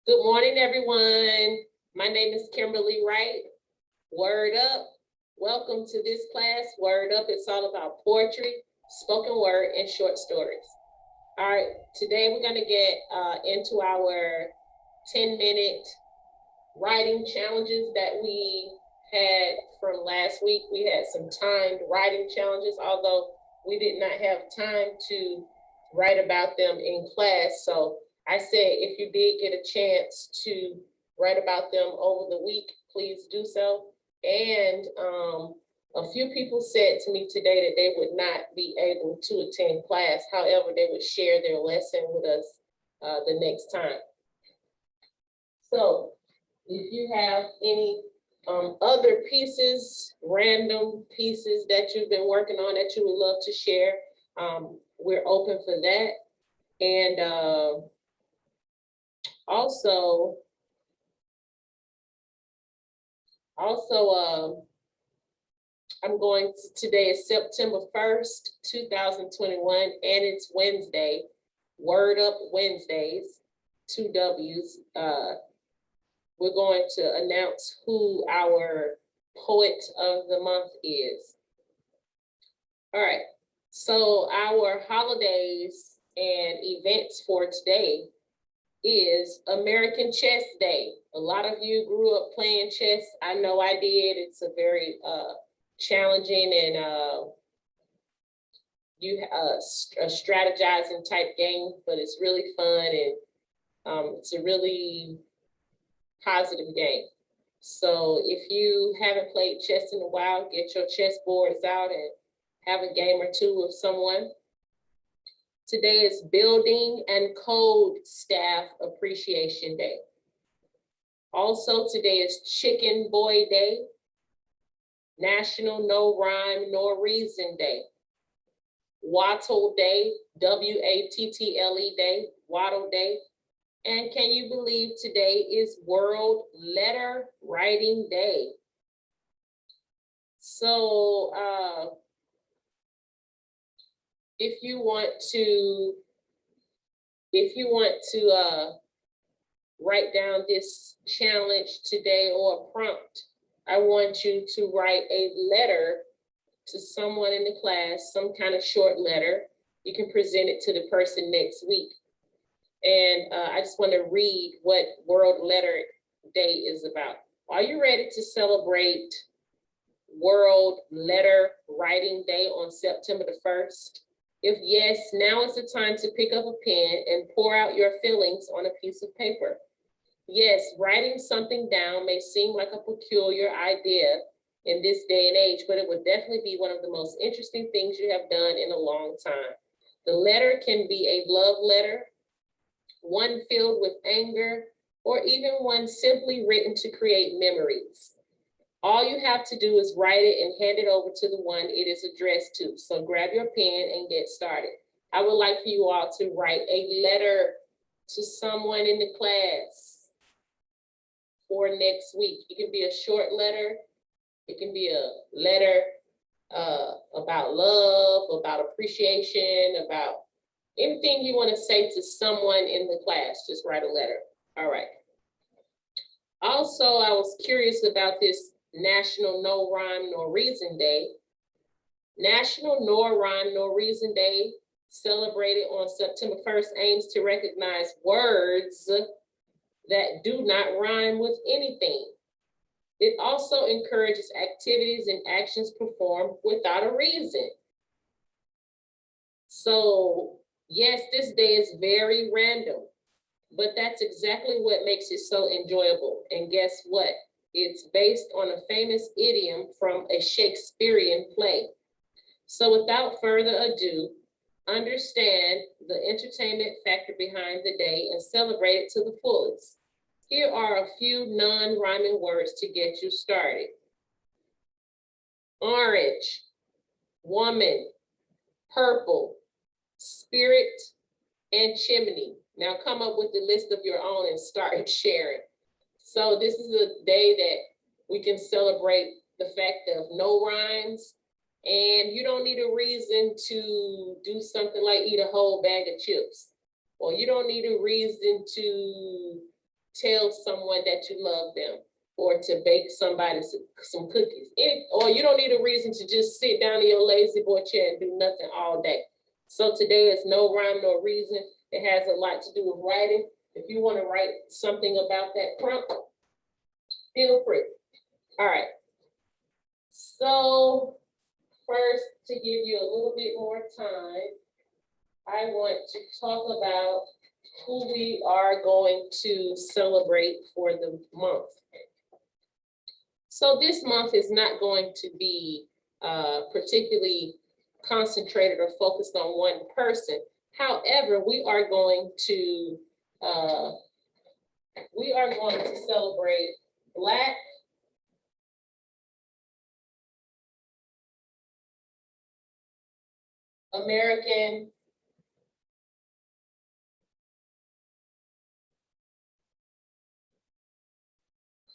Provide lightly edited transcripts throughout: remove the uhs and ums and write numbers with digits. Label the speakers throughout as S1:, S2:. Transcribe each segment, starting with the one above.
S1: Good morning, everyone. My name is Kimberlie Wright. Word up. Welcome to this class, Word Up. It's all about poetry, spoken word, and short stories. All right, today we're going to get into our 10-minute writing challenges that we had from last week. We had some timed writing challenges, although we did not have time to write about them in class. So I said, if you did get a chance to write about them over the week, please do so. And a few people said to me today that they would not be able to attend class. However, they would share their lesson with us the next time. So if you have any other pieces, random pieces that you've been working on that you would love to share, we're open for that. And also, I'm going to, today is September 1st, 2021, and it's Wednesday, Word Up Wednesdays, 2 W's. We're going to announce who our poet of the month is. All right, so our holidays and events for today is American Chess Day. A lot of you grew up playing chess. I know I did. It's a very challenging and a strategizing type game, but it's really fun and it's a really positive game. So if you haven't played chess in a while, get your chess boards out and have a game or two with someone. Today is Building and Code Staff Appreciation Day. Also, today is Chicken Boy Day, National No Rhyme Nor Reason Day, Wattle Day, W-A-T-T-L-E Day, Wattle Day. And can you believe today is World Letter Writing Day? So if you want to write down this challenge today or a prompt, I want you to write a letter to someone in the class, some kind of short letter. You can present it to the person next week. And I just want to read what World Letter Day is about. Are you ready to celebrate World Letter Writing Day on September the 1st? If yes, now is the time to pick up a pen and pour out your feelings on a piece of paper. Yes, writing something down may seem like a peculiar idea in this day and age, but it would definitely be one of the most interesting things you have done in a long time. The letter can be a love letter, one filled with anger, or even one simply written to create memories. All you have to do is write it and hand it over to the one it is addressed to. So grab your pen and get started. I would like for you all to write a letter to someone in the class for next week. It can be a short letter. It can be a letter about love, about appreciation, about anything you want to say to someone in the class. Just write a letter. All right. Also, I was curious about this National No Rhyme Nor Reason Day. National No Rhyme Nor Reason Day, celebrated on September 1st, aims to recognize words that do not rhyme with anything. It also encourages activities and actions performed without a reason. So yes, this day is very random, but that's exactly what makes it so enjoyable. And guess what? It's based on a famous idiom from a Shakespearean play. So without further ado, understand the entertainment factor behind the day and celebrate it to the fullest. Here are a few non-rhyming words to get you started. Orange, woman, purple, spirit, and chimney. Now come up with the list of your own and start sharing. So this is a day that we can celebrate the fact of no rhymes, and you don't need a reason to do something like eat a whole bag of chips, or you don't need a reason to tell someone that you love them, or to bake somebody some cookies. Or you don't need a reason to just sit down in your lazy boy chair and do nothing all day. So today is no rhyme, no reason. It has a lot to do with writing. If you want to write something about that prompt, feel free. All right. So first, to give you a little bit more time, I want to talk about who we are going to celebrate for the month. So this month is not going to be particularly concentrated or focused on one person. However, we are going to celebrate Black American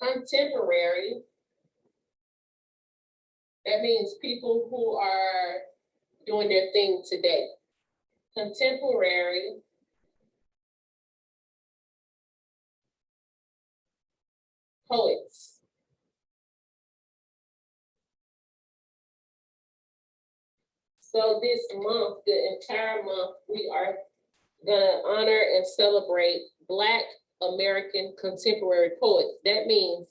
S1: contemporary. That means people who are doing their thing today. Contemporary poets. So this month, the entire month, we are gonna honor and celebrate Black American contemporary poets. That means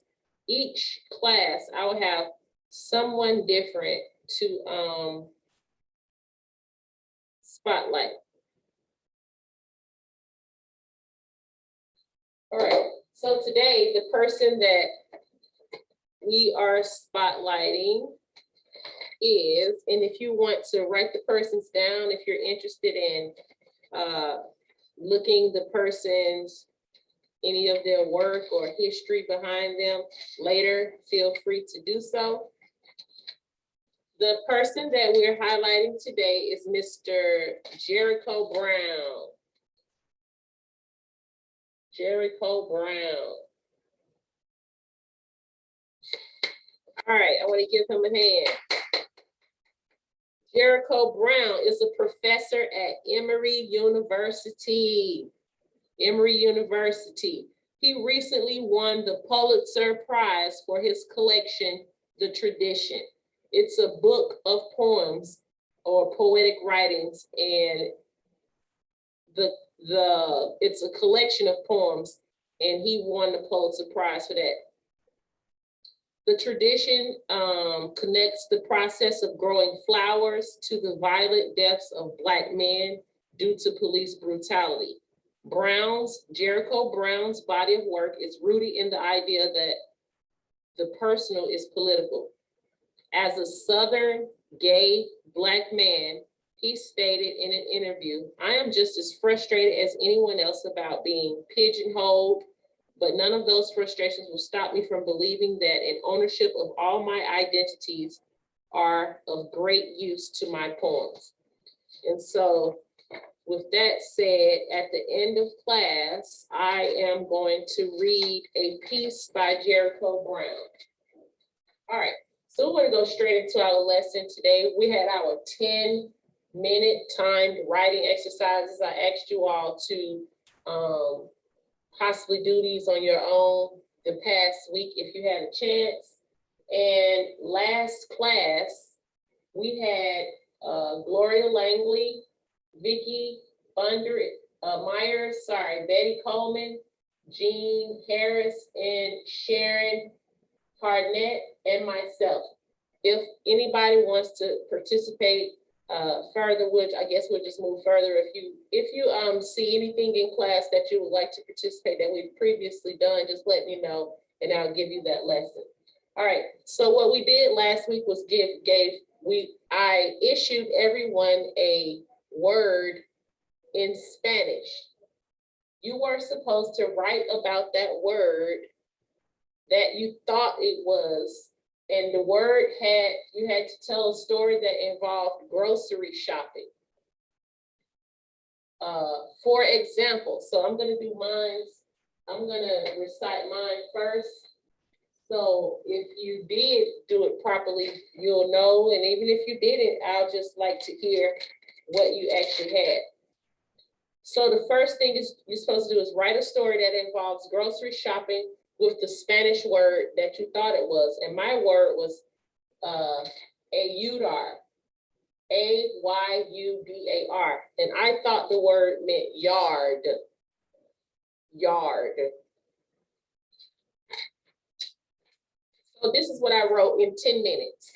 S1: each class, I will have someone different to spotlight. All right, so today, the person that we are spotlighting is, and if you want to write the persons down, if you're interested in looking the person's, any of their work or history behind them later, feel free to do so. The person that we're highlighting today is Mr. Jericho Brown. Jericho Brown. All right, I want to give him a hand. Jericho Brown is a professor at Emory University. Emory University. He recently won the Pulitzer Prize for his collection, The Tradition. It's a book of poems or poetic writings, and it's a collection of poems, and he won the Pulitzer Prize for that. The Tradition connects the process of growing flowers to the violent deaths of Black men due to police brutality. Jericho Brown's body of work is rooted in the idea that the personal is political. As a Southern gay Black man, he stated in an interview, "I am just as frustrated as anyone else about being pigeonholed, but none of those frustrations will stop me from believing that an ownership of all my identities are of great use to my poems." And so with that said, at the end of class, I am going to read a piece by Jericho Brown. All right, so we're gonna go straight into our lesson today. We had our 10-minute timed writing exercises. I asked you all to possibly do these on your own the past week if you had a chance. And last class, we had Gloria Langley, Vicky Myers, Betty Coleman, Jean Harris, and Sharon Harnett, and myself. If anybody wants to participate further, which I guess we'll just move further. If you see anything in class that you would like to participate that we've previously done, just let me know and I'll give you that lesson. All right, so what we did last week was I issued everyone a word in Spanish. You were supposed to write about that word that you thought it was, and the word you had to tell a story that involved grocery shopping. For example, so I'm gonna do mine. I'm gonna recite mine first. So if you did do it properly, you'll know, and even if you didn't, I'll just like to hear what you actually had. So the first thing is you're supposed to do is write a story that involves grocery shopping with the Spanish word that you thought it was. And my word was ayudar, AYUDAR. And I thought the word meant yard. Yard. So this is what I wrote in 10 minutes.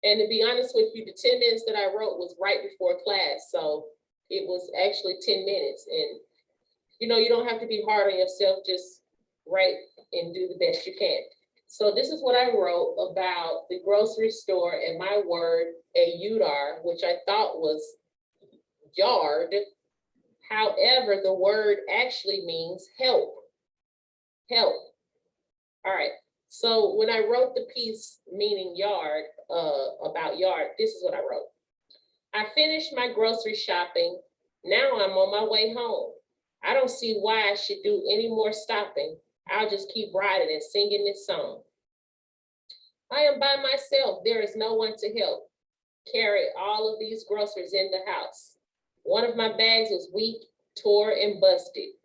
S1: And to be honest with you, the 10 minutes that I wrote was right before class. So it was actually 10 minutes. And, you know, you don't have to be hard on yourself, just write and do the best you can. So this is what I wrote about the grocery store and my word, ayudar, which I thought was yard. However, the word actually means help. Help. All right. So when I wrote the piece meaning yard, about yard, this is what I wrote. I finished my grocery shopping. Now I'm on my way home. I don't see why I should do any more stopping. I'll just keep riding and singing this song. I am by myself. There is no one to help carry all of these groceries in the house. One of my bags was weak, tore, and busted.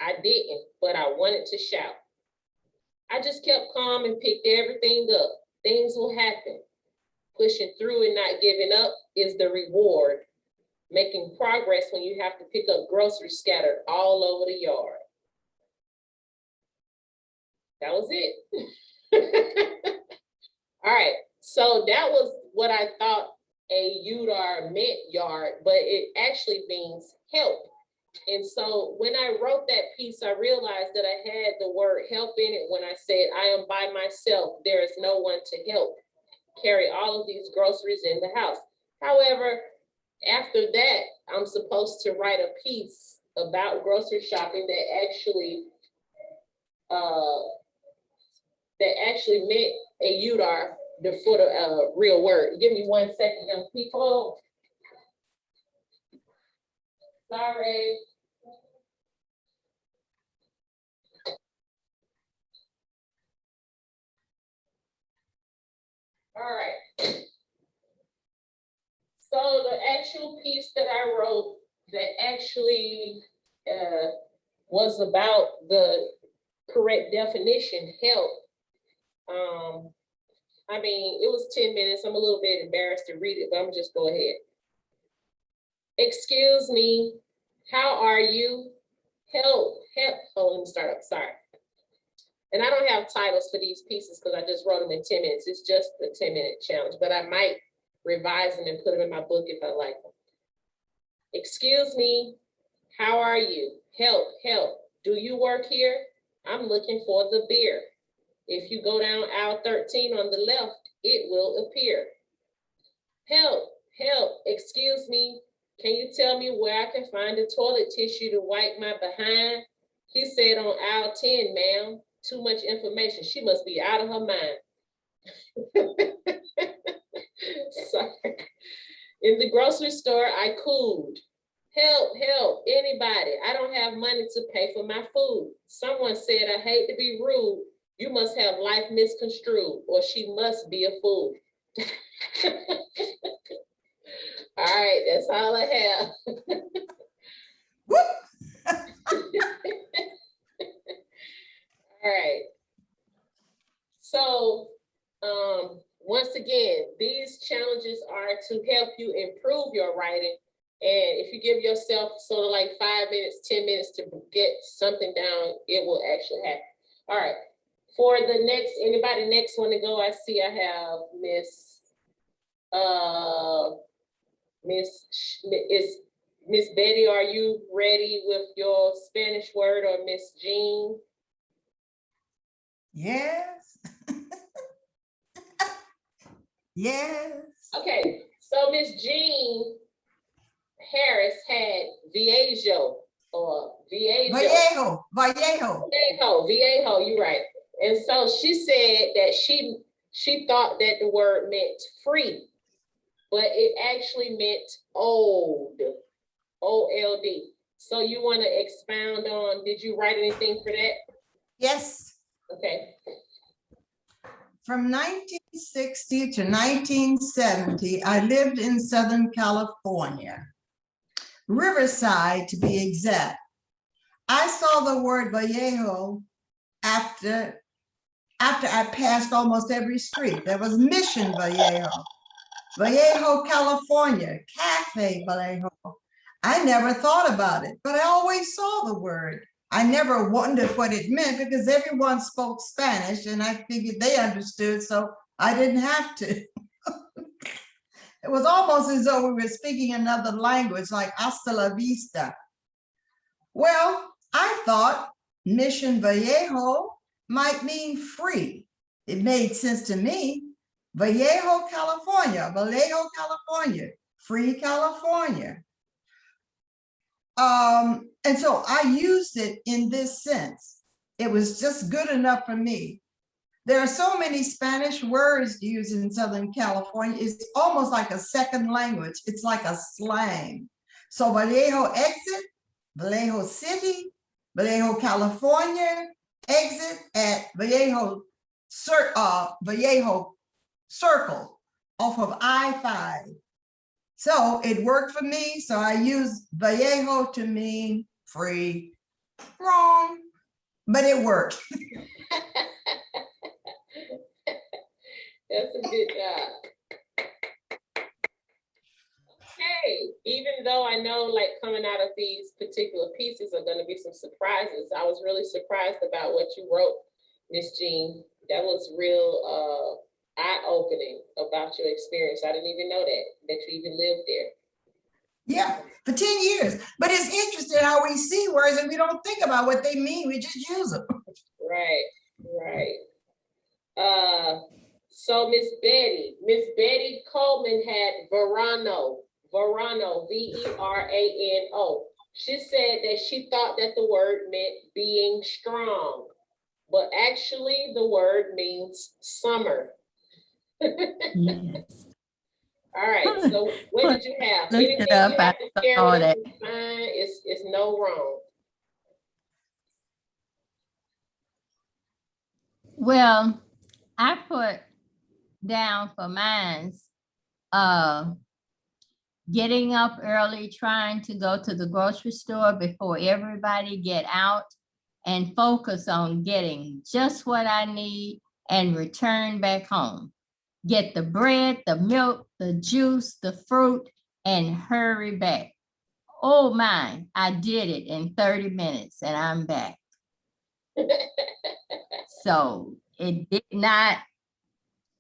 S1: I didn't, but I wanted to shout. I just kept calm and picked everything up. Things will happen. Pushing through and not giving up is the reward. Making progress when you have to pick up groceries scattered all over the yard. That was it. All right, so that was what I thought ayudar meant yard, but it actually means help. And so when I wrote that piece, I realized that I had the word help in it when I said, I am by myself. There is no one to help carry all of these groceries in the house. However, after that, I'm supposed to write a piece about grocery shopping that actually meant ayudar for the real word. Give me 1 second, young people. Sorry. All right. So the actual piece that I wrote that actually was about the correct definition, help. I mean, it was 10 minutes. I'm a little bit embarrassed to read it, but I'm just go ahead. Excuse me, how are you? Help. Oh, let me start up, sorry. And I don't have titles for these pieces because I just wrote them in 10 minutes. It's just a 10-minute challenge, but I might revise them and put them in my book if I like them. Excuse me, how are you? Help. Do you work here? I'm looking for the beer. If you go down aisle 13 on the left, it will appear. Help, excuse me. Can you tell me where I can find the toilet tissue to wipe my behind? He said on aisle 10, ma'am. Too much information. She must be out of her mind. Sorry. In the grocery store, I cooed. Help, anybody. I don't have money to pay for my food. Someone said, I hate to be rude. You must have life misconstrued, or she must be a fool. All right, that's all I have. All right. So, once again, these challenges are to help you improve your writing. And if you give yourself sort of like 5 minutes, 10 minutes to get something down, it will actually happen. All right. For the next, anybody next want to go? I see I have Miss Betty, are you ready with your Spanish word, or Miss Jean?
S2: Yes. Yes.
S1: Okay, so Miss Jean Harris had Viejo or Viejo. Viejo, you're right. And so she said that she thought that the word meant free, but it actually meant old, O-L-D. So you want to expound on, did you write anything for that?
S2: Yes.
S1: Okay.
S2: From 1960 to 1970, I lived in Southern California. Riverside to be exact. I saw the word Vallejo after I passed almost every street. There was Mission Vallejo, Vallejo, California, Cafe Vallejo. I never thought about it, but I always saw the word. I never wondered what it meant because everyone spoke Spanish and I figured they understood, so I didn't have to. It was almost as though we were speaking another language, like hasta la vista. Well, I thought Mission Vallejo might mean free. It made sense to me. Vallejo, California, free California. And so I used it in this sense. It was just good enough for me. There are so many Spanish words used in Southern California. It's almost like a second language. It's like a slang. So Vallejo exit, Vallejo City, Vallejo, California, exit at Vallejo Circle off of I-5. So it worked for me. So I used Vallejo to mean free. Wrong, but it worked.
S1: That's a good job. Okay, even though I know like coming out of these particular pieces are going to be some surprises, I was really surprised about what you wrote, Miss Jean. That was real eye-opening about your experience. I didn't even know that you even lived there.
S2: Yeah, for 10 years. But it's interesting how we see words and we don't think about what they mean. We just use them.
S1: Right. So Miss Betty Coleman had Verano, V-E-R-A-N-O. She said that she thought that the word meant being strong, but actually the word means summer.
S3: Yes.
S1: All right, so what did you have?
S3: Looked
S1: Anything
S3: it up,
S1: you have to
S3: I
S1: share
S3: saw
S1: with us
S3: that.
S1: is fine. It's no wrong.
S3: Well, I put down for mine's getting up early, trying to go to the grocery store before everybody get out and focus on getting just what I need and return back home. Get the bread, the milk, the juice, the fruit, and hurry back. Oh my, I did it in 30 minutes and I'm back. So it did not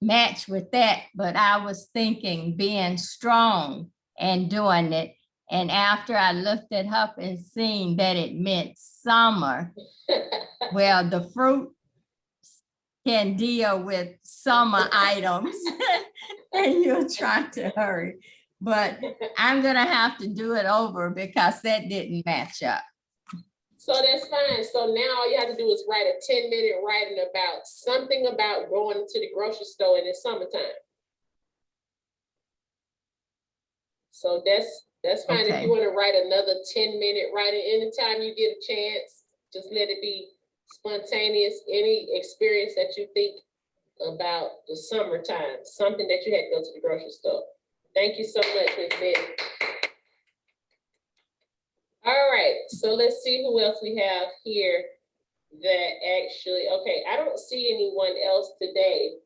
S3: match with that, but I was thinking being strong and doing it. And after I looked it up and seen that it meant summer, well, the fruit can deal with summer items and you're trying to hurry. But I'm gonna have to do it over because that didn't match up.
S1: So that's fine. So now all you have to do is write a 10-minute writing about something about going to the grocery store in the summertime. So that's fine.
S3: Okay.
S1: If you want to write another 10-minute writing, anytime you get a chance, just let it be spontaneous. Any experience that you think about the summertime, something that you had to go to the grocery store. Thank you so much, Ms. Betty. All right, so let's see who else we have here that actually, okay, I don't see anyone else today.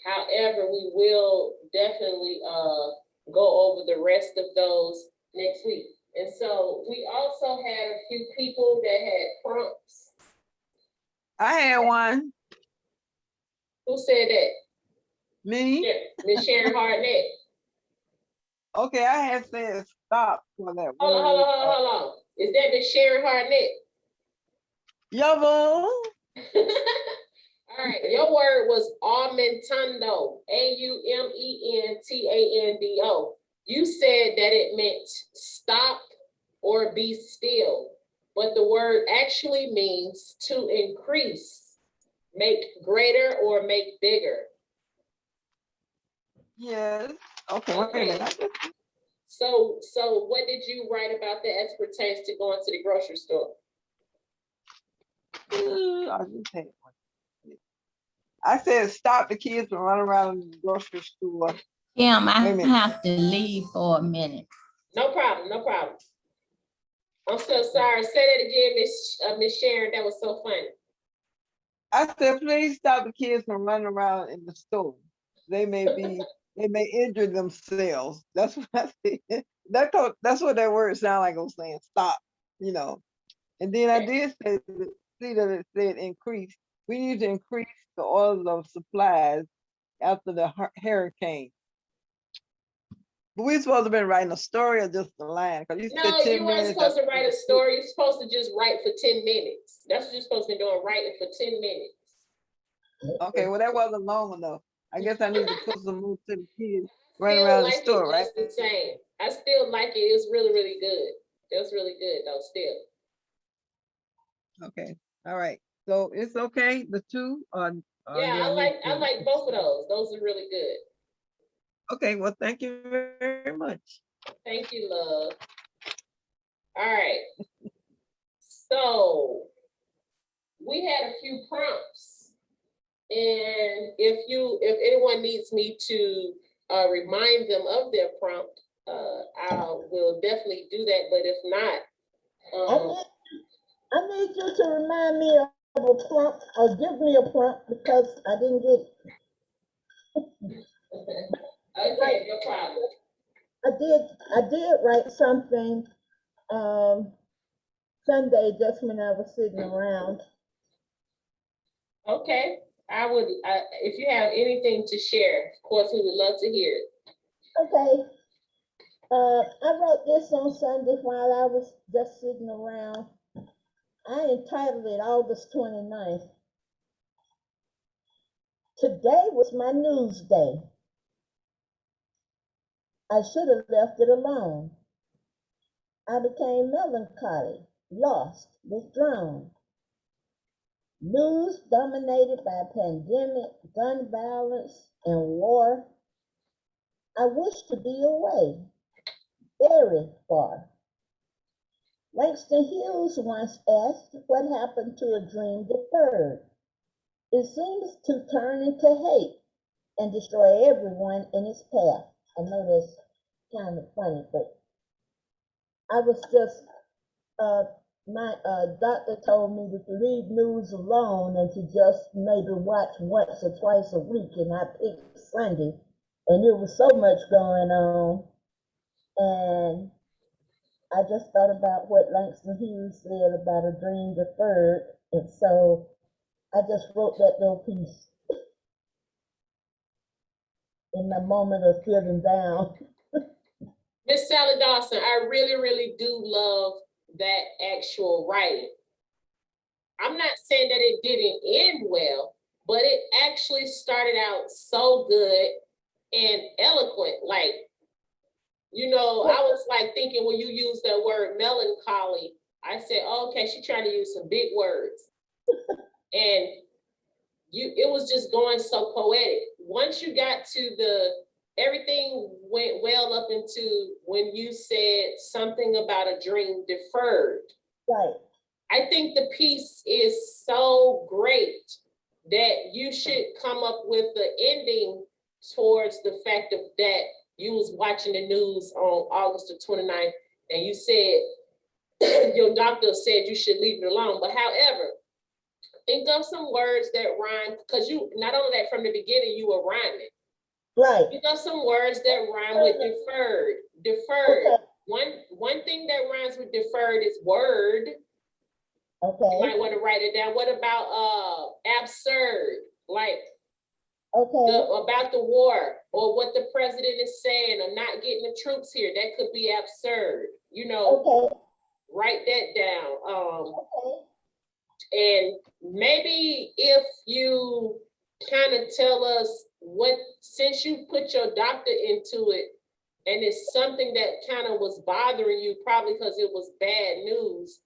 S1: However, we will definitely go over the rest of those next week. And so we also had a few people that had prompts.
S4: I had one.
S1: Who said that?
S4: Me?
S1: Yeah, Ms. Sharon Hartnett.
S4: Okay, I had said stop for that
S1: Hold on,
S4: word.
S1: hold on. Is that Ms. Sharon Hartnett?
S4: Yabo.
S1: All right, your word was aumentando, A-U-M-E-N-T-A-N-D-O. You said that it meant stop or be still, but the word actually means to increase, make greater or make bigger.
S4: Yes. Okay, wait a minute.
S1: So what did you write about that as pertains to going to the grocery store?
S4: I just had one. I said stop the kids from running around the grocery store.
S3: Kim, I
S4: Wait a minute.
S3: have to leave for a minute.
S1: No problem, no problem. I'm so sorry. Say that again, Miss Sharon. That was so funny.
S4: I said, please stop the kids from running around in the store. They may injure themselves. That's what I said. That's what that word sound like. I'm saying stop, you know. And then I did say, see that it said increase. We need to increase the oil of supplies after the hurricane. But we're supposed to have been writing a story or just a line? Because you said
S1: No,
S4: 10
S1: you weren't
S4: minutes.
S1: supposed to write a story. You're supposed to just write for 10 minutes. That's what you're supposed to be doing, writing for 10 minutes.
S4: Okay, well, that wasn't long enough. I guess I need to put some more to the kids running
S1: Still
S4: around the
S1: like
S4: store,
S1: it
S4: right?
S1: just the same. I still like it. It was really, really good. It was really good though, still.
S4: Okay, all right. So it's okay, the two
S1: Yeah, I like both of those. Those are really good.
S4: Okay, well, thank you very much.
S1: Thank you, love. All right. So we had a few prompts. And if anyone needs me to remind them of their prompt, I will definitely do that. But if not,
S5: I need you to remind me of a prompt or give me a prompt because I didn't get it.
S1: okay, no problem.
S5: I did write something Sunday just when I was sitting around.
S1: Okay, I would, if you have anything to share, of course, we would love to hear it.
S5: Okay. I wrote this on Sunday while I was just sitting around. I entitled it August 29th. Today was my news day. I should have left it alone. I became melancholy, lost, withdrawn. News dominated by pandemic, gun violence, and war. I wish to be away, very far. Langston Hughes once asked what happened to a dream deferred. It seems to turn into hate and destroy everyone in its path. I know that's kind of funny, but I was just, my doctor told me to leave news alone and to just maybe watch once or twice a week, and I picked Sunday, and there was so much going on, and I just thought about what Langston Hughes said about a dream deferred, and so I just wrote that little piece in my moment of feeling down.
S1: Miss Sally Dawson, I really, really do love that actual writing. I'm not saying that it didn't end well, but it actually started out so good and eloquent. Like, you know, I was like thinking when you use that word melancholy, I said, oh, okay, she's trying to use some big words. And it was just going so poetic. Once you got to everything went well up into when you said something about a dream deferred.
S5: Right.
S1: I think the piece is so great that you should come up with the ending towards the fact of that you was watching the news on August the 29th and you said, your doctor said you should leave it alone. But however, think of some words that rhyme, because you, not only that, from the beginning, you were rhyming.
S5: Right.
S1: Think of some words that rhyme with deferred. Deferred.
S5: Okay.
S1: One thing that rhymes with deferred is word.
S5: Okay.
S1: You might want to write it down. What about absurd? Like
S5: okay.
S1: About the war or what the president is saying or not getting the troops here. That could be absurd. You know,
S5: okay.
S1: Write that down.
S5: Okay.
S1: And maybe if you kind of tell us what, since you put your doctor into it, and it's something that kind of was bothering you, probably because it was bad news,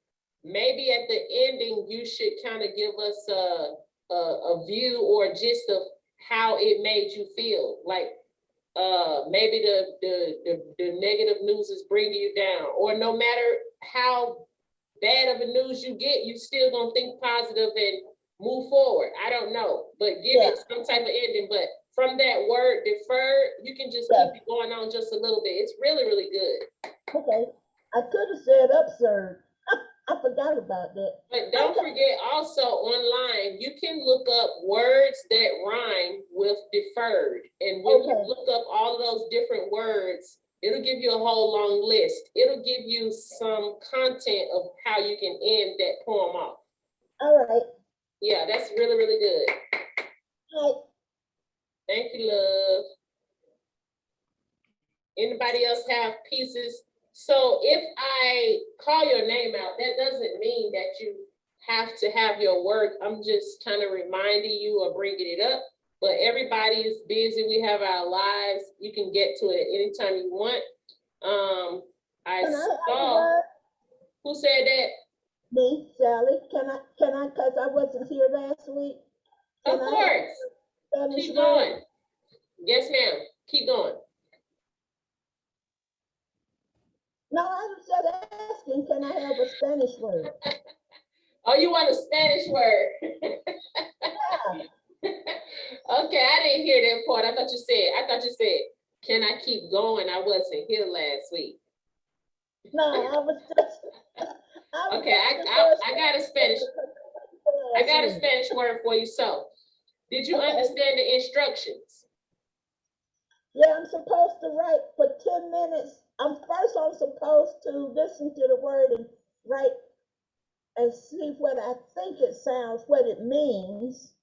S1: maybe at the ending, you should kind of give us a view or gist of how it made you feel. Like maybe the negative news is bringing you down, or no matter how bad of a news you get, you still gonna think positive and move forward. I don't know, but give it some type of ending. But from that word deferred, you can just keep it going on just a little bit. It's really, really good.
S5: Okay. I could have said absurd. I forgot about that.
S1: But don't
S5: Okay.
S1: forget also online, you can look up words that rhyme with deferred. And when you
S5: Okay.
S1: look up all of those different words, it'll give you a whole long list. It'll give you some content of how you can end that poem off.
S5: All right.
S1: Yeah, that's really, really good.
S5: All right.
S1: Thank you, love. Anybody else have pieces? So if I call your name out, that doesn't mean that you have to have your work. I'm just kind of reminding you or bringing it up. But everybody is busy. We have our lives. You can get to it at any time you want. I
S5: Can I have a
S1: saw,
S5: word?
S1: who said that?
S5: Me, Sally. Can I, because I wasn't here last week.
S1: Of
S5: Can I have
S1: course.
S5: a Spanish
S1: Keep
S5: word?
S1: going. Yes, ma'am. Keep going.
S5: No, I was just asking, can I have a Spanish word?
S1: Oh, you want a Spanish word?
S5: Yeah.
S1: Okay, I didn't hear that part. I thought you said, can I keep going? I wasn't here last week.
S5: No, I was just.
S1: Okay, I got a Spanish word for you. So, did you
S5: Okay.
S1: understand the instructions?
S5: Yeah, I'm supposed to write for 10 minutes. I'm supposed to listen to the word and write and see what I think it sounds, what it means.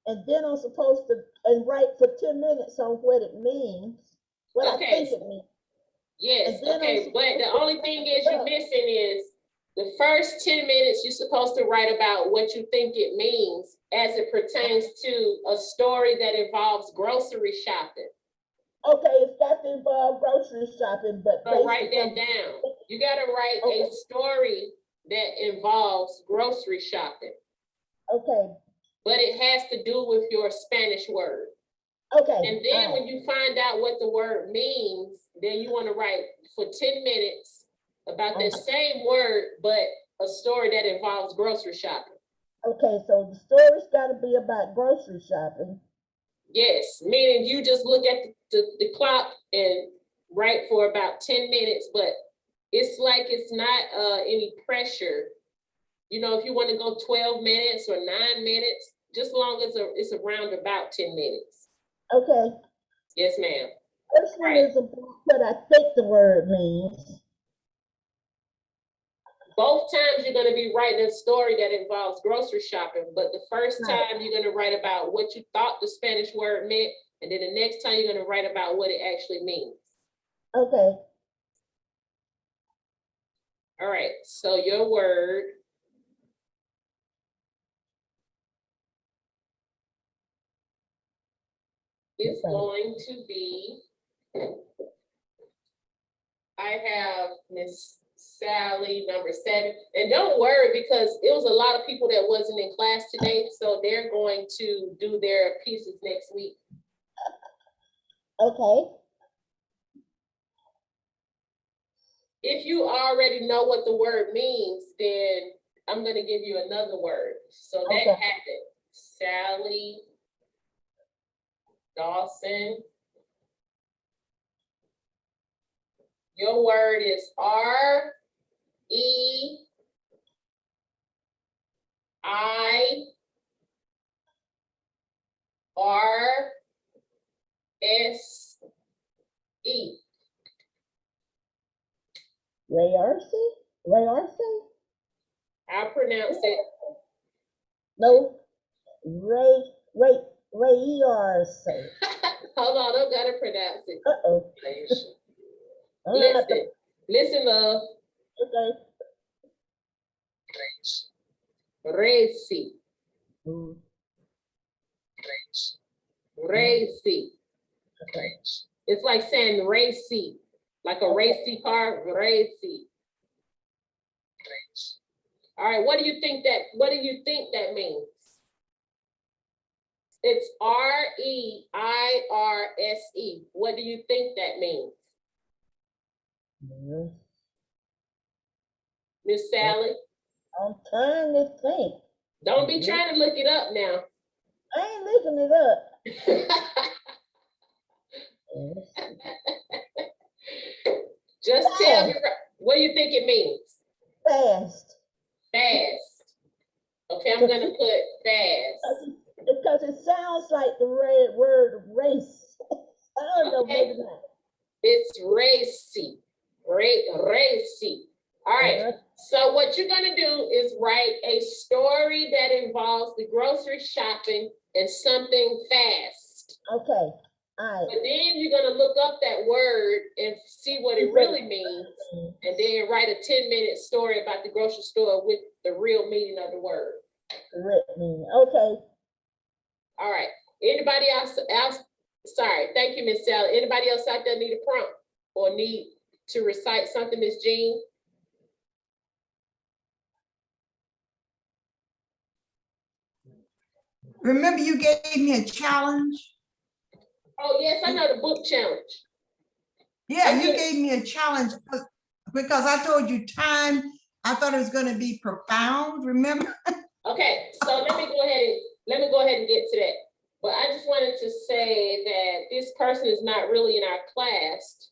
S5: And then I'm supposed to write for 10 minutes on what it means, what I
S1: Okay,
S5: think it means.
S1: yes,
S5: And then
S1: okay, but the only thing is you're missing is the first 10 minutes you're supposed to write about what you think it means as it pertains to a story that involves grocery shopping.
S5: Okay, it's got to involve grocery shopping, but
S1: So write that down. You gotta write a story that involves grocery shopping.
S5: Okay.
S1: But it has to do with your Spanish word.
S5: Okay.
S1: And then when you find out what the word means, then you want to write for 10 minutes about that same word, but a story that involves grocery shopping.
S5: Okay, so the story's got to be about grocery shopping.
S1: Yes, meaning you just look at the clock and write for about 10 minutes, but it's like it's not any pressure. You know, if you want to go 12 minutes or 9 minutes, just long as it's around about 10 minutes.
S5: Okay.
S1: Yes, ma'am.
S5: First one is about what I think the word means.
S1: Both times you're going to be writing a story that involves grocery shopping, but the first time you're going to write about what you thought the Spanish word meant, and then the next time you're going to write about what it actually means.
S5: Okay.
S1: All right, so your word is going to be, I have Miss Sally, number 7. And don't worry, because it was a lot of people that wasn't in class today, so they're going to do their pieces next week.
S5: Okay.
S1: If you already know what the word means, then I'm going to give you another word. So that happened. Sally Dawson. Your word is R-E-I-R-S-E.
S5: Rayarse?
S1: I'll pronounce it.
S5: No. Rayarse.
S1: Hold on, I gotta pronounce it.
S5: Uh-oh.
S1: Listen, love.
S5: Okay.
S1: Racy. Racy. It's like saying racy, like a racy car, racy. All right, what do you think that means? It's R-E-I-R-S-E. What do you think that means? Miss Sally?
S5: I'm trying to think.
S1: Don't be trying to look it up now.
S5: I ain't looking it up.
S1: Just tell me, what do you think it means?
S5: Fast.
S1: Fast. Okay, I'm gonna put fast.
S5: Because it sounds like the red word race. I don't know,
S1: Okay.
S5: maybe not.
S1: It's racy. Racy. All right. So what you're gonna do is write a story that involves the grocery shopping and something fast.
S5: Okay, all
S1: But then you're gonna look up that word and see what it really means,
S5: right.
S1: and then write a 10-minute story about the grocery store with the real meaning of the word.
S5: Okay.
S1: All right. Anybody else? Sorry. Thank you, Miss Sally. Anybody else out there need a prompt or need to recite something, Miss Jean?
S2: Remember you gave me a challenge?
S1: Oh, yes, I know the book challenge.
S2: Yeah, you
S1: Okay.
S2: gave me a challenge because I told you time, I thought it was going to be profound, remember?
S1: Okay, so let me go ahead and get to that. But I just wanted to say that this person is not really in our class.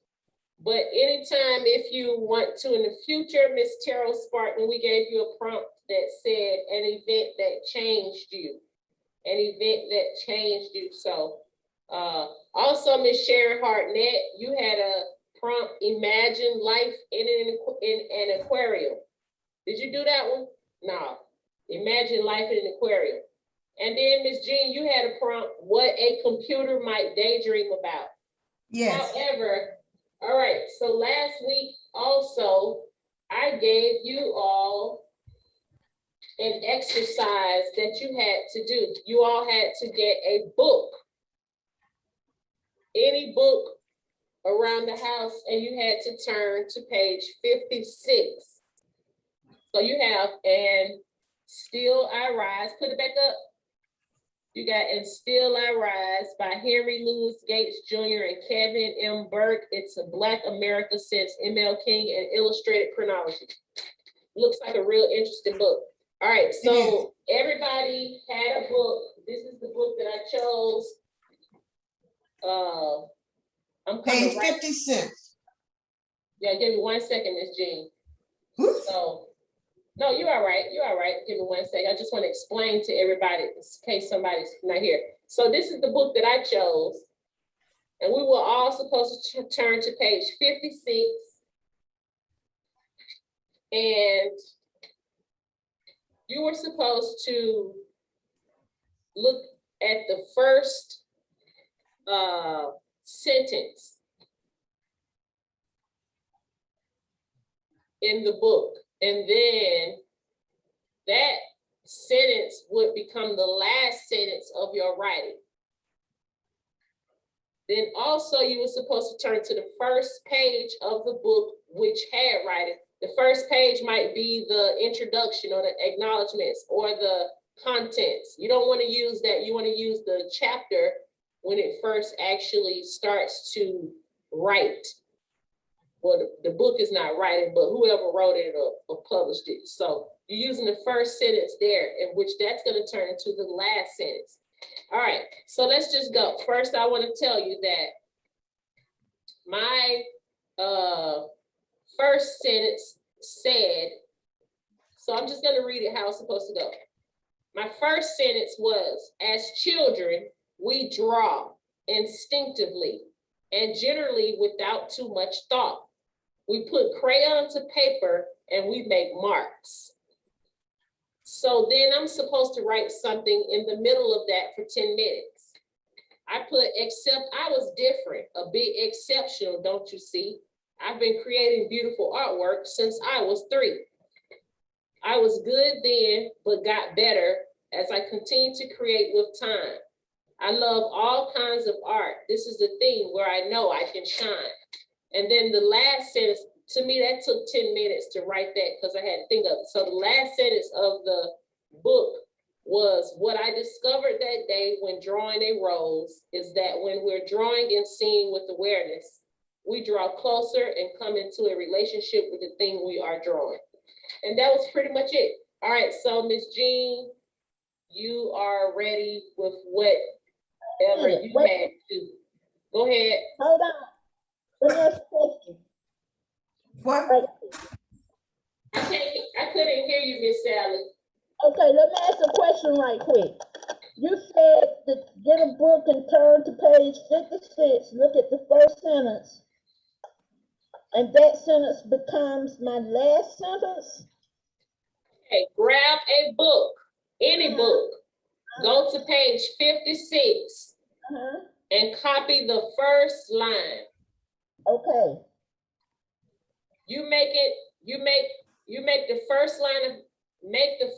S1: But anytime, if you want to in the future, Miss Terrell Spartan, we gave you a prompt that said an event that changed you. An event that changed you. So also, Miss Sharon Hartnett, you had a prompt, imagine life in an aquarium. Did you do that one? No. Imagine life in an aquarium. And then Miss Jean, you had a prompt, what a computer might daydream about.
S2: Yes.
S1: However, all right, so last week also, I gave you all an exercise that you had to do. You all had to get a book, any book around the house, and you had to turn to page 56. So you have, and Still I Rise, put it back up. You got And Still I Rise by Henry Louis Gates Jr. and Kevin M. Burke. It's a Black America since M.L. King and illustrated chronology. Looks like a real interesting book. All right, so everybody had a book. This is the book that I chose. I'm coming
S2: Page
S1: right.
S2: 56.
S1: Yeah, give me 1 second, Miss Jean.
S2: Oops.
S1: So, no, you're all right. You're all right. Give me 1 second. I just want to explain to everybody in case somebody's not here. So this is the book that I chose. And we were all supposed to turn to page 56. And you were supposed to look at the first sentence in the book. And then that sentence would become the last sentence of your writing. Then also you were supposed to turn to the first page of the book, which had writing. The first page might be the introduction or the acknowledgements or the contents. You don't want to use that. You want to use the chapter when it first actually starts to write. Well, the book is not writing, but whoever wrote it or published it. So you're using the first sentence there, in which that's going to turn into the last sentence. All right, so let's just go. First, I want to tell you that my first sentence said, so I'm just going to read it how it's supposed to go. My first sentence was, as children, we draw instinctively and generally without too much thought. We put crayon to paper and we make marks. So then I'm supposed to write something in the middle of that for 10 minutes. I put, except I was different, a bit exceptional, don't you see? I've been creating beautiful artwork since I was 3. I was good then, but got better as I continued to create with time. I love all kinds of art. This is the thing where I know I can shine. And then the last sentence, to me, that took 10 minutes to write that because I had to think of it. So the last sentence of the book was, what I discovered that day when drawing a rose is that when we're drawing and seeing with awareness, we draw closer and come into a relationship with the thing we are drawing. And that was pretty much it. All right, so Miss Jean, you are ready with whatever you had to. Go ahead.
S5: Hold on. Let me ask you a question.
S2: What?
S5: Right.
S1: I couldn't hear you, Miss Sally.
S5: Okay, let me ask a question right quick. You said to get a book and turn to page 56, look at the first sentence, and that sentence becomes my last sentence?
S1: Okay, grab a book, any book, go to page 56
S5: Uh-huh.
S1: and copy the first line.
S5: Okay,
S1: You make the first line of, make it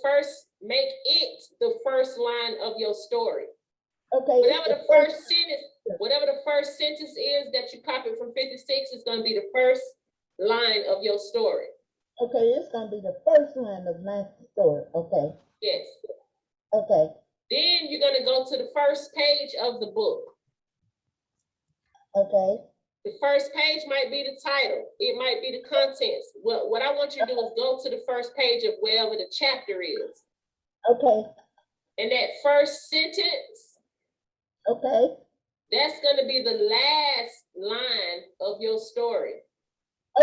S1: the first line of your story.
S5: okay.
S1: Whatever the first sentence is that you copied from 56 is gonna be the first line of your story.
S5: Okay, it's gonna be the first line of my story. Okay,
S1: Yes.
S5: okay,
S1: Then you're gonna go to the first page of the book.
S5: okay,
S1: The first page might be the title. It might be the contents. What I want you to do is go to the first page of wherever the chapter is.
S5: okay,
S1: And that first sentence,
S5: okay,
S1: that's gonna be the last line of your story.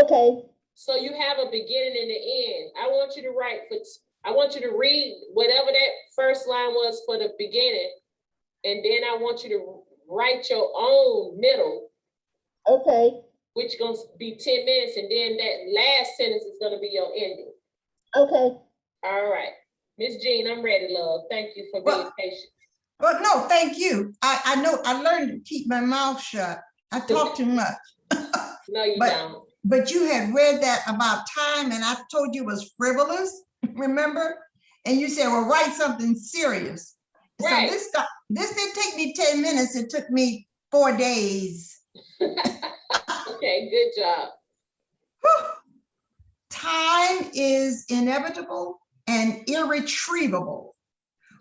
S5: okay,
S1: So you have a beginning and an end. I want you to read whatever that first line was for the beginning. And then I want you to write your own middle,
S5: okay,
S1: which is gonna be 10 minutes. And then that last sentence is gonna be your ending.
S5: okay.
S1: All right. Miss Jean, I'm ready, love. Thank you for being patient.
S2: Well, no, thank you. I know I learned to keep my mouth shut. I talk too much.
S1: No, you don't.
S2: But you had read that about time and I told you it was frivolous, remember? And you said, well, write something serious.
S1: Right.
S2: So this didn't take me 10 minutes. It took me 4 days.
S1: Okay, good job.
S2: Time is inevitable and irretrievable.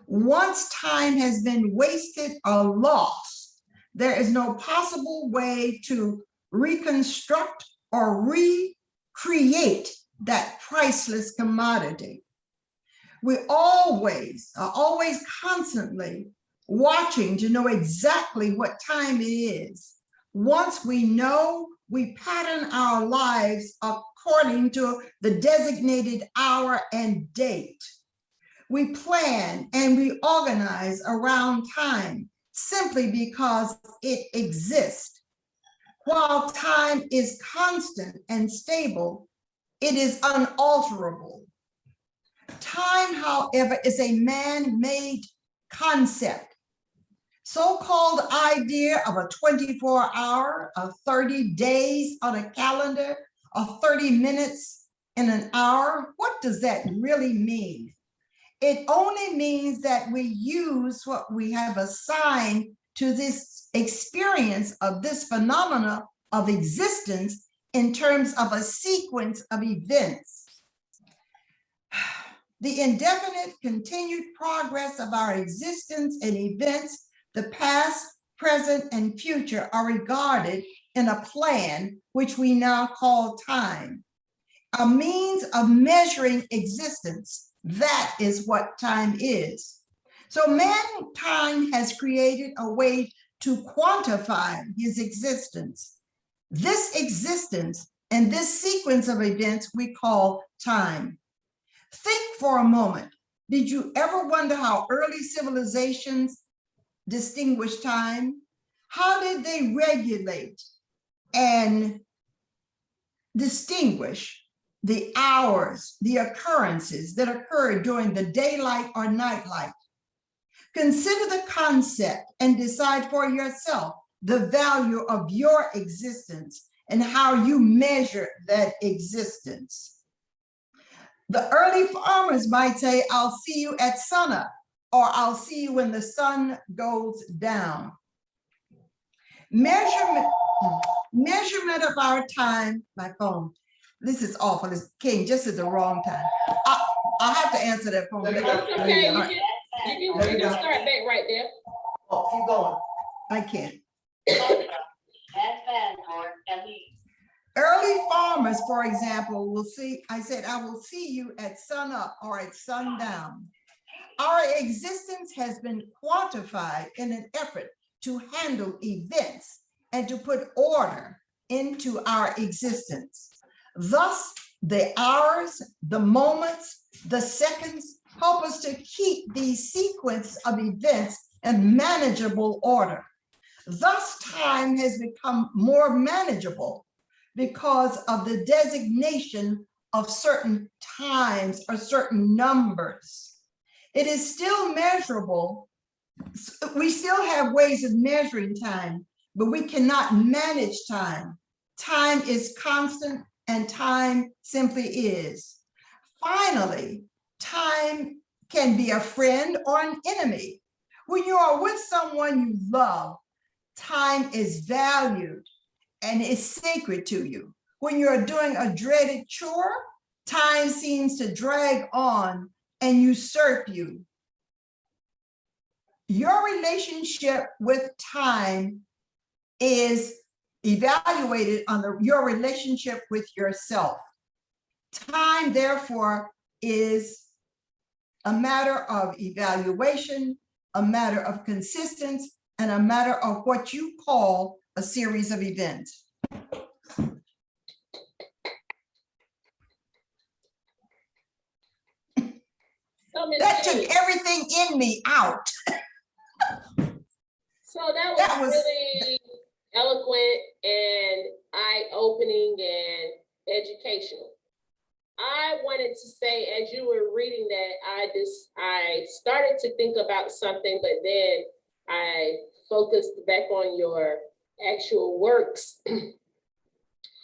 S2: Once time has been wasted or lost, there is no possible way to reconstruct or recreate that priceless commodity. We are always constantly watching to know exactly what time it is. Once we know, we pattern our lives according to the designated hour and date. We plan and we organize around time simply because it exists. While time is constant and stable, it is unalterable. Time, however, is a man-made concept. So-called idea of a 24-hour, of 30 days on a calendar, of 30 minutes in an hour, what does that really mean? It only means that we use what we have assigned to this experience of this phenomena of existence in terms of a sequence of events. The indefinite continued progress of our existence and events, the past, present, and future are regarded in a plan which we now call time, a means of measuring existence. That is what time is. So mankind has created a way to quantify his existence. This existence and this sequence of events we call time. Think for a moment. Did you ever wonder how early civilizations distinguished time? How did they regulate and distinguish the hours, the occurrences that occurred during the daylight or nightlight? Consider the concept and decide for yourself the value of your existence and how you measure that existence. The early farmers might say, I'll see you at sunup, or I'll see you when the sun goes down. Measurement of our time, my phone, this is awful, this came just at the wrong time. I'll have to answer that phone.
S1: That's okay, you can start back right there.
S2: Oh, keep going. I can't. Early farmers, for example, will see, I said, I will see you at sunup or at sundown. Our existence has been quantified in an effort to handle events and to put order into our existence. Thus, the hours, the moments, the seconds, help us to keep the sequence of events in manageable order. Thus, time has become more manageable because of the designation of certain times or certain numbers. It is still measurable. We still have ways of measuring time, but we cannot manage time. Time is constant and time simply is. Finally, time can be a friend or an enemy. When you are with someone you love, time is valued and is sacred to you. When you're doing a dreaded chore, time seems to drag on and usurp you. Your relationship with time is evaluated on your relationship with yourself. Time, therefore, is a matter of evaluation, a matter of consistency, and a matter of what you call a series of events. That took everything in me out.
S1: So that was really eloquent and eye-opening and educational. I wanted to say, as you were reading that, I started to think about something, but then I focused back on your actual works.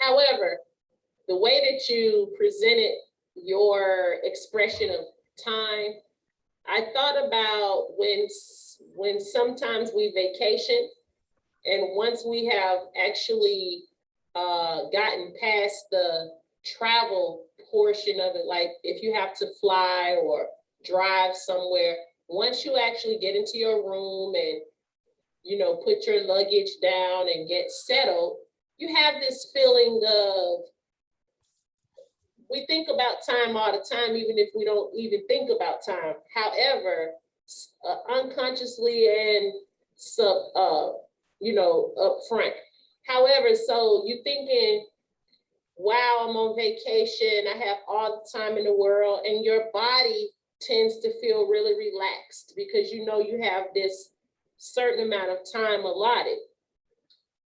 S1: However, the way that you presented your expression of time, I thought about when sometimes we vacation, and once we have actually gotten past the travel portion of it, like if you have to fly or drive somewhere, once you actually get into your room and, you know, put your luggage down and get settled, you have this feeling of, we think about time all the time, even if we don't even think about time. However, unconsciously and up front. However, so you thinking, wow, I'm on vacation, I have all the time in the world, and your body tends to feel really relaxed because you know you have this certain amount of time allotted.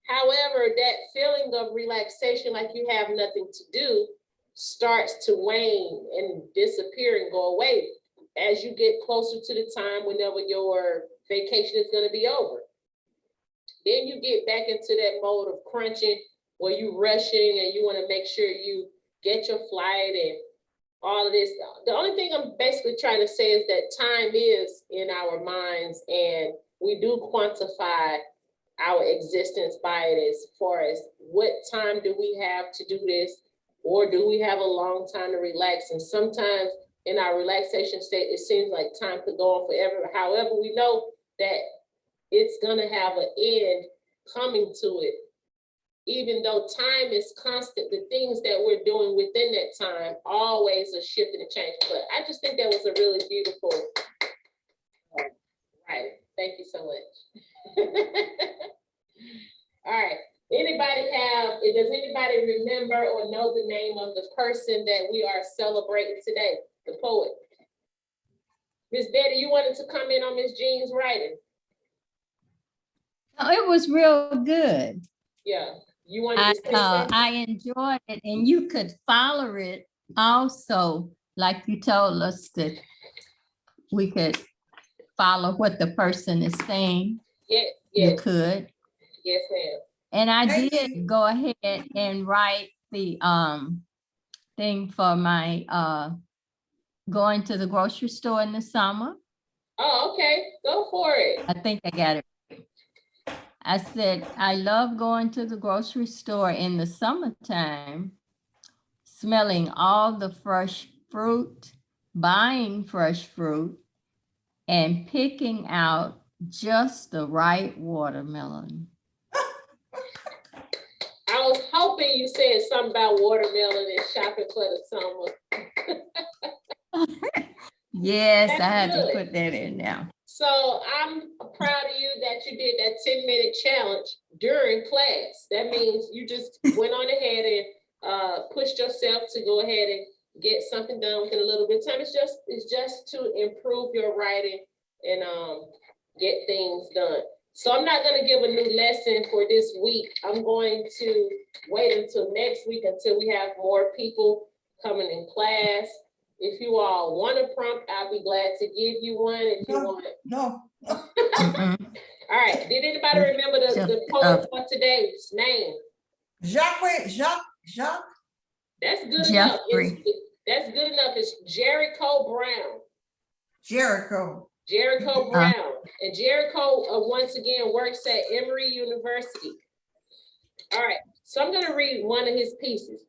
S1: However, that feeling of relaxation, like you have nothing to do, starts to wane and disappear and go away as you get closer to the time whenever your vacation is going to be over. Then you get back into that mode of crunching where you rushing and you want to make sure you get your flight and all of this. The only thing I'm basically trying to say is that time is in our minds, and we do quantify our existence by it as far as what time do we have to do this, or do we have a long time to relax? And sometimes in our relaxation state, it seems like time could go on forever. However, we know that it's gonna have an end coming to it. Even though time is constant, the things that we're doing within that time always are shifting and changing. But I just think that was a really beautiful writing. Thank you so much. All right. Does anybody remember or know the name of the person that we are celebrating today? The poet. Miss Betty, you wanted to comment on Miss Jean's writing?
S3: No, it was real good.
S1: Yeah. You wanted to say something?
S3: I enjoyed it, and you could follow it also, like you told us that we could follow what the person is saying.
S1: Yes.
S3: You could.
S1: Yes, ma'am.
S3: And I did go ahead and write the thing for my going to the grocery store in the summer.
S1: Oh, okay. Go for it.
S3: I think I got it. I said, I love going to the grocery store in the summertime, smelling all the fresh fruit, buying fresh fruit, and picking out just the right watermelon.
S1: I was hoping you said something about watermelon and shopping for the summer.
S3: Yes,
S1: That's
S3: I had
S1: good.
S3: to put that in now.
S1: So I'm proud of you that you did that 10-minute challenge during class. That means you just went on ahead and pushed yourself to go ahead and get something done within a little bit of time. It's just to improve your writing and get things done. So I'm not gonna give a new lesson for this week. I'm going to wait until next week until we have more people coming in class. If you all want a prompt, I'll be glad to give you one. If you want it.
S2: No,
S3: Mm-mm.
S1: All right, did anybody remember the poet for today's name?
S2: Jacques.
S1: That's good enough.
S3: Jeffrey.
S1: That's good enough. It's Jericho Brown.
S2: Jericho.
S1: Jericho Brown. And Jericho, once again, works at Emory University. All right, so I'm gonna read one of his pieces.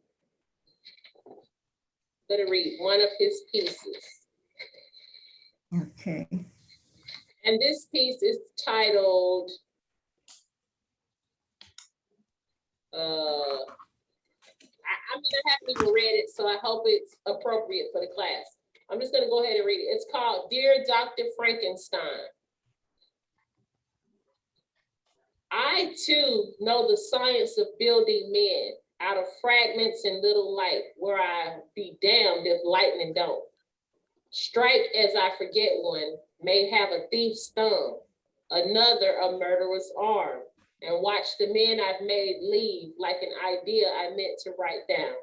S3: Okay.
S1: And this piece is titled, I haven't even read it, so I hope it's appropriate for the class. I'm just gonna go ahead and read it. It's called Dear Dr. Frankenstein. I too know the science of building men out of fragments and little light, where I be damned if lightning don't. Strike as I forget one, may have a thief's thumb, another a murderer's arm, and watch the men I've made leave like an idea I meant to write down,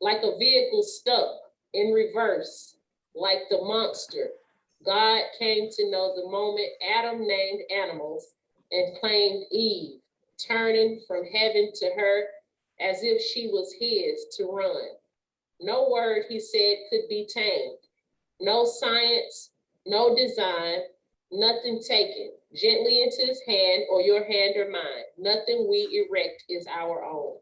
S1: like a vehicle stuck in reverse, like the monster God came to know the moment Adam named animals and claimed Eve, turning from heaven to her as if she was his to run. No word he said could be tamed, no science, no design, nothing taken gently into his hand or your hand or mine. Nothing we erect is our own.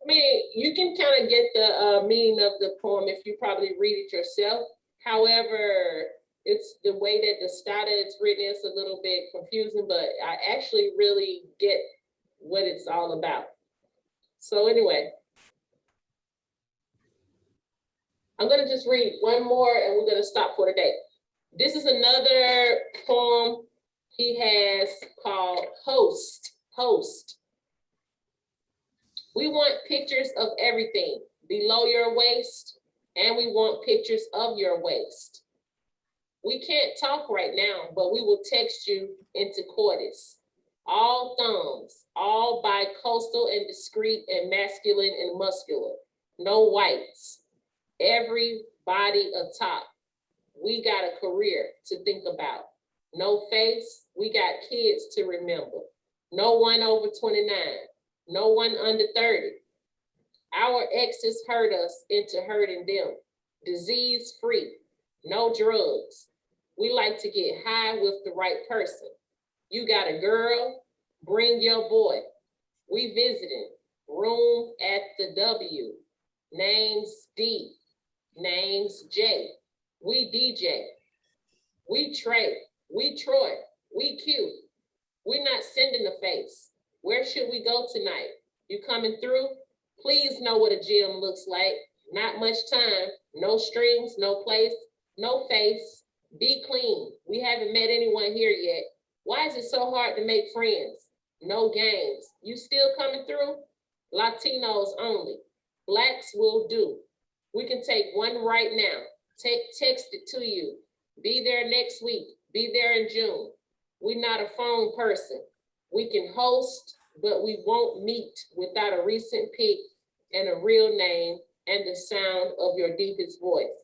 S1: I mean, you can kind of get the meaning of the poem if you probably read it yourself. However, it's the way that the style that it's written is a little bit confusing, but I actually really get what it's all about. So anyway, I'm gonna just read one more and we're gonna stop for today. This is another poem he has called Host. Host. We want pictures of everything below your waist, and we want pictures of your waist. We can't talk right now, but we will text you into coitus. All thumbs, all bi-coastal and discreet and masculine and muscular. No whites, every body atop. We got a career to think about. No face, we got kids to remember. No one over 29, no one under 30. Our exes hurt us into hurting them. Disease free, no drugs. We like to get high with the right person. You got a girl, bring your boy. We visiting, room at the W. Names D, names J. We DJ, we Trey, we Troy, we Q. We not sending a face. Where should we go tonight? You coming through? Please know what a gym looks like. Not much time, no strings, no place, no face. Be clean. We haven't met anyone here yet. Why is it so hard to make friends? No games. You still coming through? Latinos only. Blacks will do. We can take one right now. Text it to you. Be there next week. Be there in June. We're not a phone person. We can host, but we won't meet without a recent pic and a real name and the sound of your deepest voice.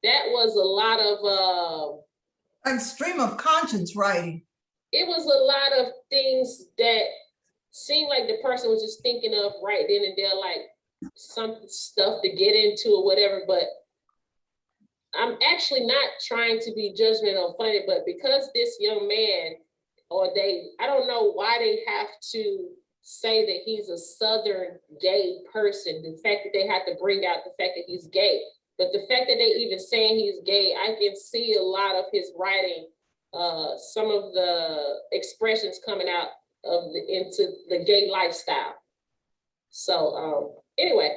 S1: That was a lot of
S2: Like stream of conscience writing.
S1: it was a lot of things that seemed like the person was just thinking of right then and there, like some stuff to get into or whatever, but I'm actually not trying to be judgmental or funny, but because this young man, or I don't know why they have to say that he's a Southern gay person, the fact that they have to bring out the fact that he's gay, but the fact that they even saying he's gay, I can see a lot of his writing, some of the expressions coming out of into the gay lifestyle. So anyway.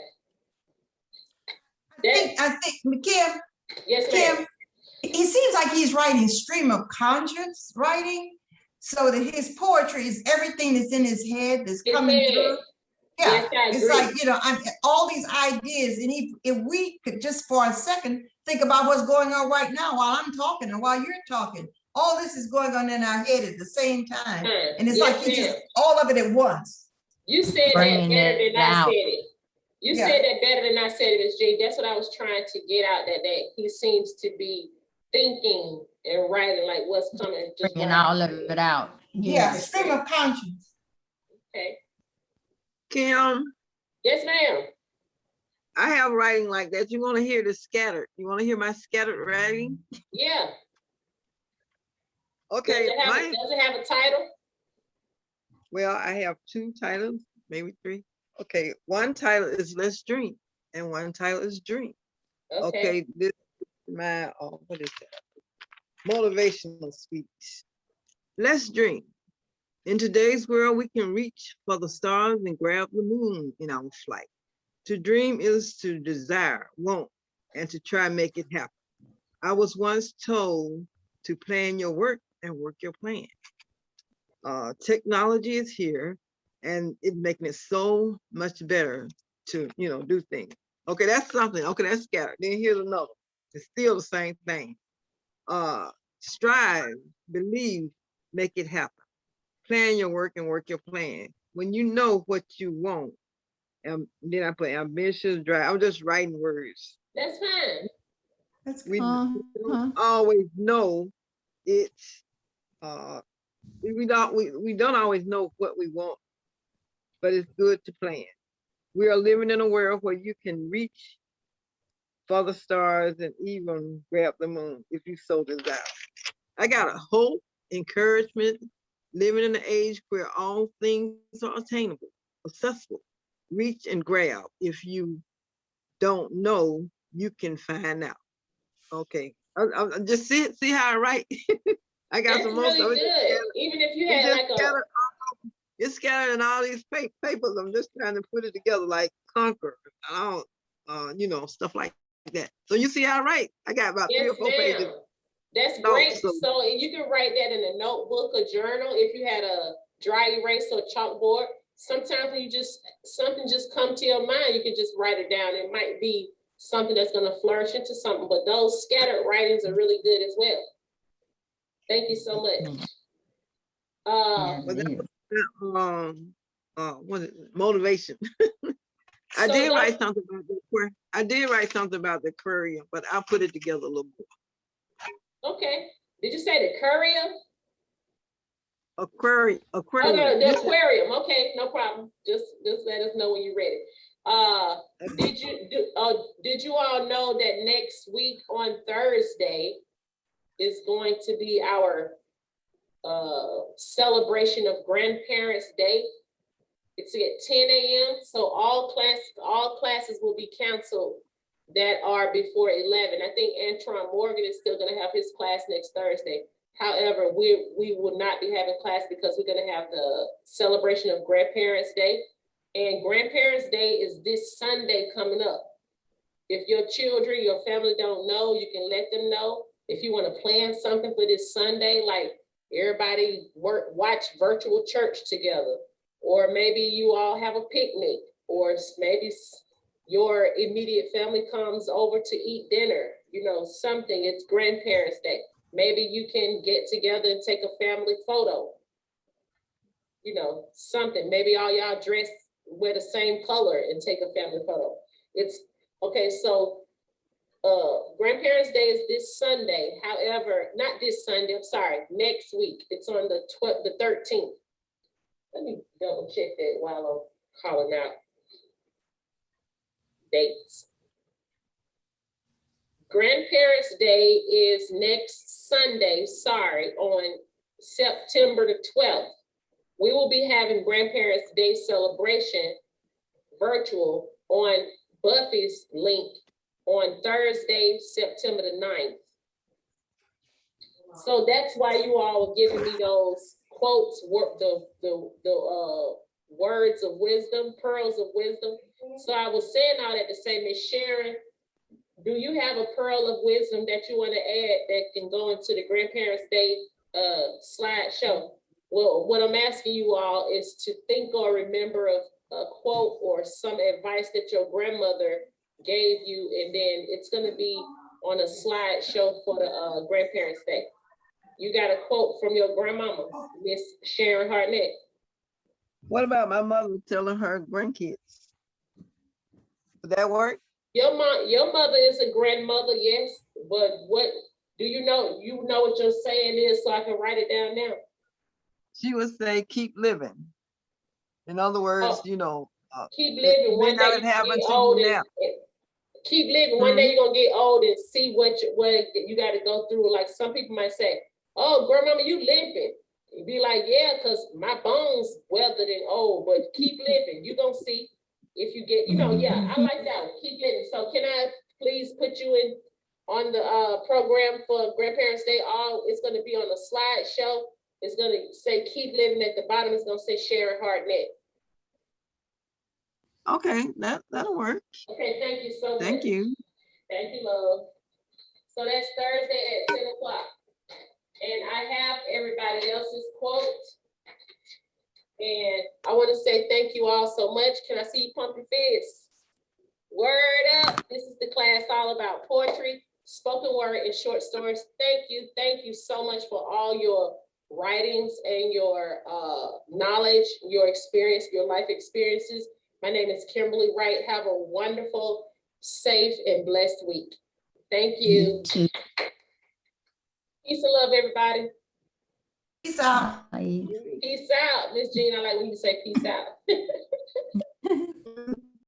S2: I think, Kim,
S1: Yes,
S2: Kim,
S1: ma'am.
S2: it seems like he's writing stream of conscience writing. so that his poetry is everything that's in his head that's
S1: His
S2: coming
S1: head.
S2: through. Yeah,
S1: Yes, I
S2: it's
S1: agree.
S2: like, you know, all these ideas, and if we could just for a second think about what's going on right now while I'm talking and while you're talking, all this is going on in our head at the same time, and it's
S1: Yes,
S2: like he just
S1: ma'am.
S2: all of it at once.
S1: You said that
S3: Bringing
S1: better
S3: it
S1: than I
S3: out.
S1: said it. You
S2: Yeah.
S1: said that better than I said it, Ms. J. That's what I was trying to get out, that he seems to be thinking and writing like what's coming. Just
S3: Bringing
S1: right.
S3: all of it out.
S2: Yeah,
S3: Yeah.
S2: stream of conscience.
S1: Okay.
S4: Kim,
S1: Yes, ma'am.
S4: I have writing like that. You want to hear the scattered? You want to hear my scattered writing?
S1: Yeah.
S4: Okay,
S1: Does it have a title?
S4: well, I have 2 titles, maybe 3. Okay, one title is Let's Dream, and one title is Dream. Okay, this is my, what is that? Motivational speech. Let's dream. In today's world, we can reach for the stars and grab the moon in our flight. To dream is to desire, want, and to try and make it happen. I was once told to plan your work and work your plan. Technology is here and it's making it so much better to, do things. Okay, that's something. Okay, that's scattered. Then here's another. It's still the same thing. Strive, believe, make it happen. Plan your work and work your plan. When you know what you want, and then I put ambitious drive. I'm just writing words.
S1: That's fine.
S2: That's
S4: We
S2: good.
S4: don't always know it. We don't always know what we want, but it's good to plan. We are living in a world where you can reach for the stars and even grab the moon if you so desire. I got a hope, encouragement, living in an age where all things are attainable, accessible. Reach and grab. If you don't know, you can find out. Okay, I just see how I write. I got
S1: That's
S4: some more
S1: really
S4: stuff.
S1: good. Even if you had like a,
S4: It's scattered in all these papers. I'm just trying to put it together like Conquer, stuff like that. So you see how I write. I got about 3 or 4 pages.
S1: ma'am. That's
S4: No,
S1: great.
S4: so-
S1: So you can write that in a notebook, a journal. If you had a dry erase or chalkboard, sometimes when something just come to your mind, you can just write it down. It might be something that's going to flourish into something, but those scattered writings are really good as well. Thank you so much.
S3: Yeah, it is.
S4: What is it? Motivation. I
S1: So
S4: did write something about the aquarium, but I'll put it together a little more.
S1: Okay. Did you say the courier?
S4: Aquarium.
S1: Oh, no, the aquarium. Okay, no problem. Just let us know when you're ready. Did you all know that next week on Thursday is going to be our celebration of Grandparents' Day? It's at 10 a.m. So all classes will be canceled that are before 11. I think Antron Morgan is still going to have his class next Thursday. However, we will not be having class because we're going to have the celebration of Grandparents' Day. And Grandparents' Day is this Sunday coming up. If your children, your family don't know, you can let them know. If you want to plan something for this Sunday, like everybody watch virtual church together, or maybe you all have a picnic, or maybe your immediate family comes over to eat dinner, something. It's Grandparents' Day. Maybe you can get together and take a family photo, something. Maybe all y'all wear the same color and take a family photo. It's okay. So Grandparents' Day is this Sunday. However, not this Sunday, I'm sorry, next week. It's on the 13th. Let me double check that while I'm calling out dates. Grandparents' Day is next Sunday, on September the 12th. We will be having Grandparents' Day celebration virtual on Buffy's link on Thursday, September the 9th. So that's why you all are giving me those quotes, the words of wisdom, pearls of wisdom. So I was saying all that to say, Miss Sharon, do you have a pearl of wisdom that you want to add that can go into the Grandparents' Day slideshow? Well, what I'm asking you all is to think or remember of a quote or some advice that your grandmother gave you, and then it's gonna be on a slideshow for the Grandparents' Day. You got a quote from your grandmama, Miss Sharon Hartnett.
S4: What about my mother telling her grandkids? Would that work?
S1: Your mother is a grandmother, yes, but what do you know? You know what your saying is, so I can write it down now.
S4: She would say, keep living. In other words, you know,
S1: Keep
S4: it
S1: living.
S4: may
S1: One day
S4: not
S1: you
S4: have happened
S1: get
S4: to
S1: old
S4: you
S1: and
S4: now.
S1: keep living. One day you're gonna get old and see what you got to go through. Like some people might say, "Oh, grandmama, you limping." You'd be like, "Yeah, cause my bones weathered and old." But keep living. You gonna see if you get. Yeah, I like that one. Keep living. So can I please put you in on the program for Grandparents' Day? It's gonna be on a slideshow. It's gonna say "Keep living" at the bottom. It's gonna say Sharon Hartnett.
S4: Okay, that'll work.
S1: Okay, thank you so much.
S4: Thank you.
S1: Thank you, love. So that's Thursday at 10 o'clock. And I have everybody else's quote. And I want to say thank you all so much. Can I see you pump your fists? Word up. This is the class all about poetry, spoken word, and short stories. Thank you so much for all your writings and your knowledge, your experience, your life experiences. My name is Kimberlie Wright. Have a wonderful, safe, and blessed week. Thank you.
S3: too.
S1: Peace and love, everybody.
S2: Peace out.
S3: Bye.
S1: Peace out. Miss Jean, I like when you say peace out.